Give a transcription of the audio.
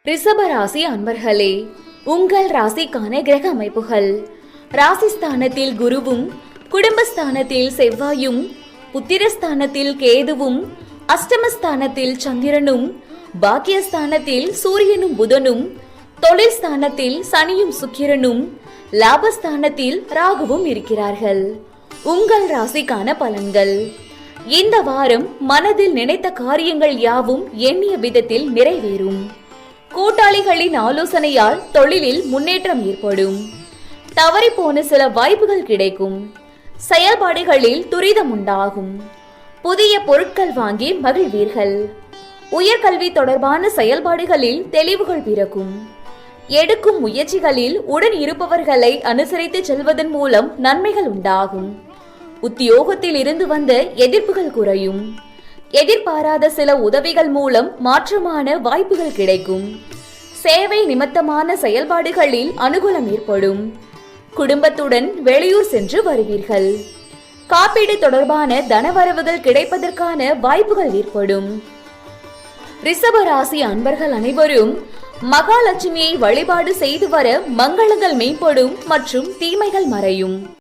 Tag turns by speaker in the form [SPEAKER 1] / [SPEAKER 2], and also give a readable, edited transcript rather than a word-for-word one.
[SPEAKER 1] ரிஷபராசி அன்பர்களே, உங்கள் ராசிக்கான கிரக அமைப்புகள். ராசிஸ்தானத்தில் குருவும், குடும்பஸ்தானத்தில் செவ்வாயும், புத்திரஸ்தானத்தில் கேதுவும், அஷ்டமஸ்தானத்தில் சந்திரனும், பாக்கியஸ்தானத்தில் சூரியனும் புதனும், தொழில் ஸ்தானத்தில் சனியும் சுக்கிரனும், லாபஸ்தானத்தில் ராகுவும் இருக்கிறார்கள். உங்கள் ராசிக்கான பலன்கள். இந்த வாரம் மனதில் நினைத்த காரியங்கள் யாவும் எண்ணிய விதத்தில் நிறைவேறும். கூட்டாளிகளின் ஆலோசனையால் தொழிலில் முன்னேற்றம் ஏற்படும். தவறிப்போன சில வாய்ப்புகள் கிடைக்கும். செயல்பாடுகளில் துரிதம் உண்டாகும். புதிய பொருட்கள் வாங்கி மகிழ்வீர்கள். உயர்கல்வி தொடர்பான செயல்பாடுகளில் தெளிவுகள் பிறக்கும். எடுக்கும் முயற்சிகளில் உடன் இருப்பவர்களை அனுசரித்து செல்வதன் மூலம் நன்மைகள் உண்டாகும். உத்தியோகத்தில் இருந்து வந்த எதிர்ப்புகள் குறையும். எதிர்பாராத சில உதவிகள் மூலம் மாற்றமான வாய்ப்புகள் கிடைக்கும். சேவை நிமித்தமான செயல்பாடுகளில் அனுகூலம் ஏற்படும். குடும்பத்துடன் வெளியூர் சென்று வருவீர்கள். காப்பீடு தொடர்பான தனவரவுகள் கிடைப்பதற்கான வாய்ப்புகள் ஏற்படும். ரிஷபராசி அன்பர்கள் அனைவரும் மகாலட்சுமியை வழிபாடு செய்து வர மங்களங்கள் மேம்படும் மற்றும் தீமைகள் மறையும்.